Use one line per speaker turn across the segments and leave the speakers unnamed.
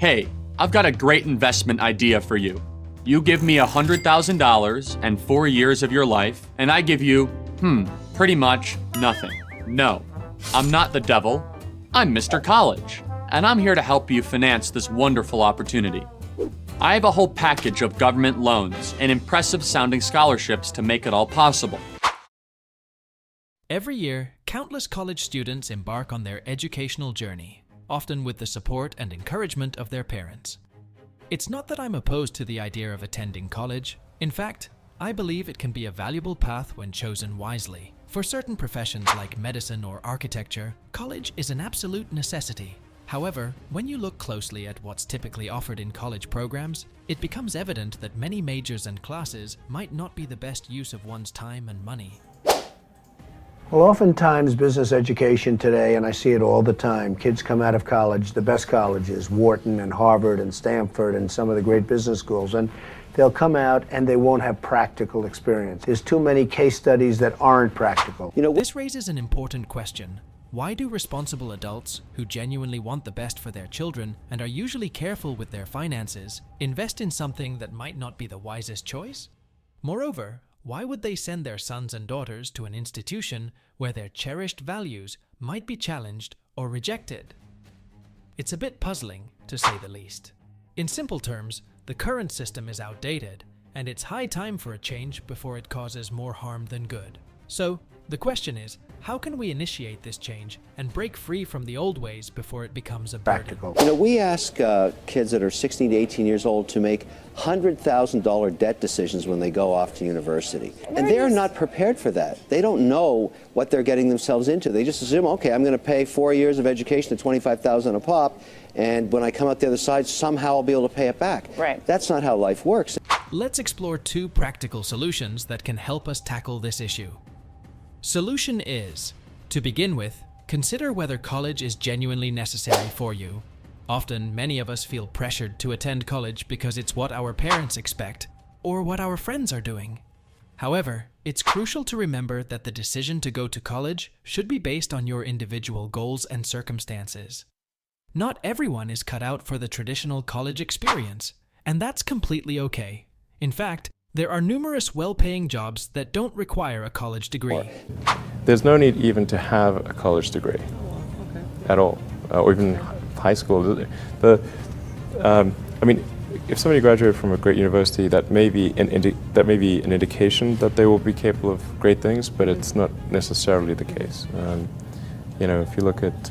Hey, I've got a great investment idea for you. You give me $100,000 and 4 years of your life, and I give you, pretty much nothing. No, I'm not the devil. I'm Mr. College, and I'm here to help you finance this wonderful opportunity. I have a whole package of government loans and impressive sounding scholarships to make it all possible.
Every year, countless college students embark on their educational journey, often with the support and encouragement of their parents. It's not that I'm opposed to the idea of attending college. In fact, I believe it can be a valuable path when chosen wisely. For certain professions like medicine or architecture, college is an absolute necessity. However, when you look closely at what's typically offered in college programs, it becomes evident that many majors and classes might not be the best use of one's time and money.
Well, oftentimes business education today, and I see it all the time, kids come out of college, the best colleges, Wharton and Harvard and Stanford and some of the great business schools, and they'll come out and they won't have practical experience. There's too many case studies that aren't practical.
This raises an important question. Why do responsible adults, who genuinely want the best for their children and are usually careful with their finances, invest in something that might not be the wisest choice? Moreover, why would they send their sons and daughters to an institution where their cherished values might be challenged or rejected? It's a bit puzzling, to say the least. In simple terms, the current system is outdated, and it's high time for a change before it causes more harm than good. So, the question is, how can we initiate this change and break free from the old ways before it becomes a burden?
Practical.
We ask kids that are 16 to 18 years old to make $100,000 debt decisions when they go off to university. And they're not prepared for that. They don't know what they're getting themselves into. They just assume, okay, I'm going to pay 4 years of education at $25,000 a pop, and when I come out the other side, somehow I'll be able to pay it back.
Right.
That's not how life works.
Let's explore 2 practical solutions that can help us tackle this issue. Solution is, to begin with, consider whether college is genuinely necessary for you. Often, many of us feel pressured to attend college because it's what our parents expect or what our friends are doing. However, it's crucial to remember that the decision to go to college should be based on your individual goals and circumstances. Not everyone is cut out for the traditional college experience, and that's completely okay. In fact, there are numerous well-paying jobs that don't require a college degree.
There's no need even to have a college degree at all, or even high school. If somebody graduated from a great university, that may be an indication that they will be capable of great things, but it's not necessarily the case. If you look at,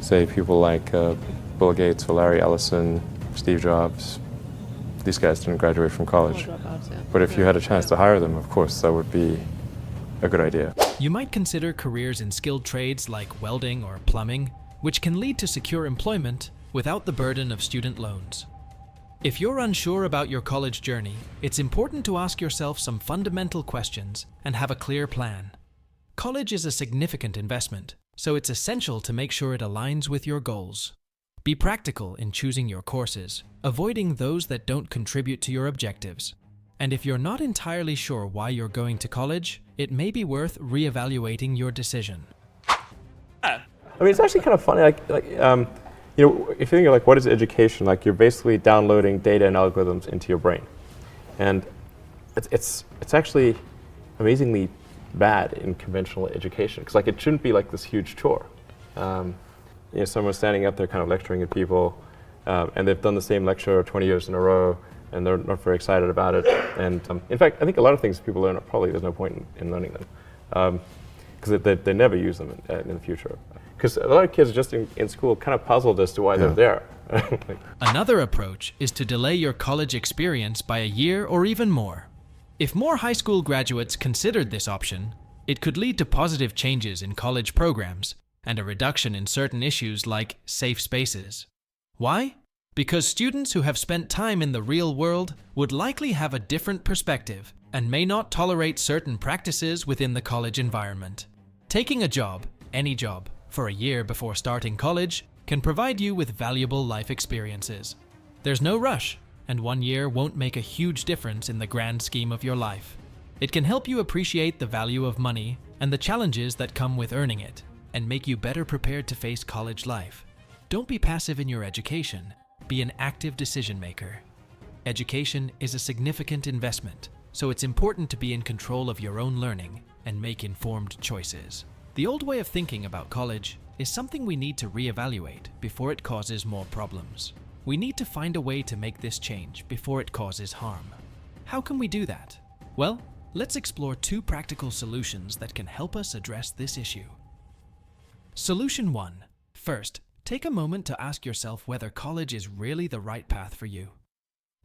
say, people like Bill Gates or Larry Ellison, Steve Jobs, these guys didn't graduate from college. But if you had a chance to hire them, of course, that would be a good idea.
You might consider careers in skilled trades like welding or plumbing, which can lead to secure employment without the burden of student loans. If you're unsure about your college journey, it's important to ask yourself some fundamental questions and have a clear plan. College is a significant investment, so it's essential to make sure it aligns with your goals. Be practical in choosing your courses, avoiding those that don't contribute to your objectives. And if you're not entirely sure why you're going to college, it may be worth reevaluating your decision.
It's actually kind of funny. If you think of what is education, you're basically downloading data and algorithms into your brain, and it's actually amazingly bad in conventional education because it shouldn't be this huge chore. Someone's standing up there kind of lecturing at people, and they've done the same lecture 20 years in a row, and they're not very excited about it. And in fact, I think a lot of things people learn, probably there's no point in learning them, because they never use them in the future. Because a lot of kids just in school kind of puzzled as to why they're there.
Another approach is to delay your college experience by a year or even more. If more high school graduates considered this option, it could lead to positive changes in college programs and a reduction in certain issues like safe spaces. Why? Because students who have spent time in the real world would likely have a different perspective and may not tolerate certain practices within the college environment. Taking a job, any job, for a year before starting college can provide you with valuable life experiences. There's no rush, and 1 year won't make a huge difference in the grand scheme of your life. It can help you appreciate the value of money and the challenges that come with earning it, and make you better prepared to face college life. Don't be passive in your education. be an active decision maker. Education is a significant investment, so it's important to be in control of your own learning and make informed choices. The old way of thinking about college is something we need to reevaluate before it causes more problems. We need to find a way to make this change before it causes harm. How can we do that? Well, let's explore 2 practical solutions that can help us address this issue. Solution 1. First, take a moment to ask yourself whether college is really the right path for you.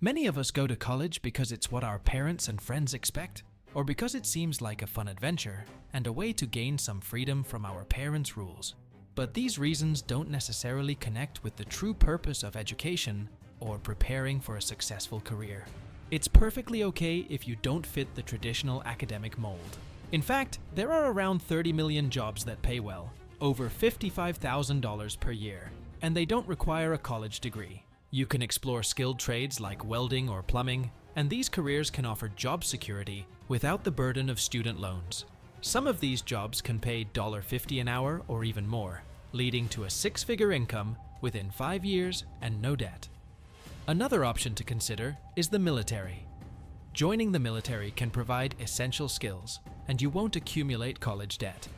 Many of us go to college because it's what our parents and friends expect, or because it seems like a fun adventure and a way to gain some freedom from our parents' rules. But these reasons don't necessarily connect with the true purpose of education or preparing for a successful career. It's perfectly okay if you don't fit the traditional academic mold. In fact, there are around 30 million jobs that pay well, over $55,000 per year, and they don't require a college degree. You can explore skilled trades like welding or plumbing, and these careers can offer job security without the burden of student loans. Some of these jobs can pay $50 an hour or even more, leading to a 6-figure income within 5 years and no debt. Another option to consider is the military. Joining the military can provide essential skills, and you won't accumulate college debt.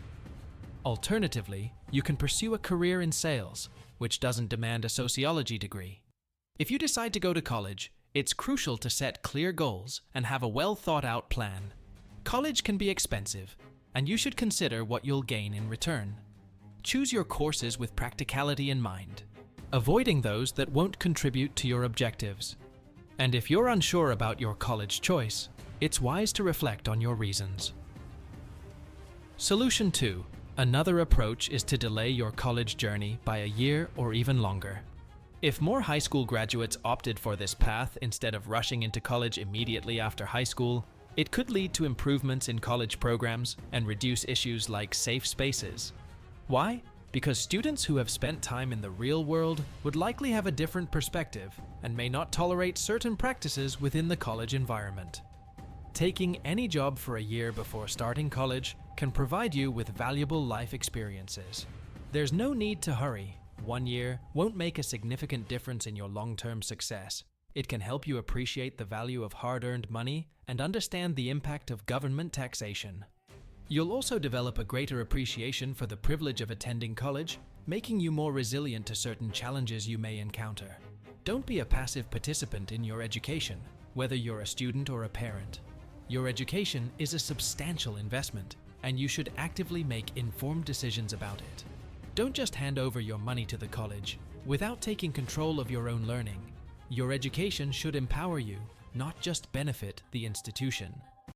Alternatively, you can pursue a career in sales, which doesn't demand a sociology degree. If you decide to go to college, it's crucial to set clear goals and have a well-thought-out plan. College can be expensive, and you should consider what you'll gain in return. Choose your courses with practicality in mind, avoiding those that won't contribute to your objectives. And if you're unsure about your college choice, it's wise to reflect on your reasons. Solution 2. Another approach is to delay your college journey by a year or even longer. If more high school graduates opted for this path instead of rushing into college immediately after high school, it could lead to improvements in college programs and reduce issues like safe spaces. Why? Because students who have spent time in the real world would likely have a different perspective and may not tolerate certain practices within the college environment. Taking any job for a year before starting college can provide you with valuable life experiences. There's no need to hurry. 1 year won't make a significant difference in your long-term success. It can help you appreciate the value of hard-earned money and understand the impact of government taxation. You'll also develop a greater appreciation for the privilege of attending college, making you more resilient to certain challenges you may encounter. Don't be a passive participant in your education, whether you're a student or a parent. Your education is a substantial investment, and you should actively make informed decisions about it. Don't just hand over your money to the college without taking control of your own learning. Your education should empower you, not just benefit the institution.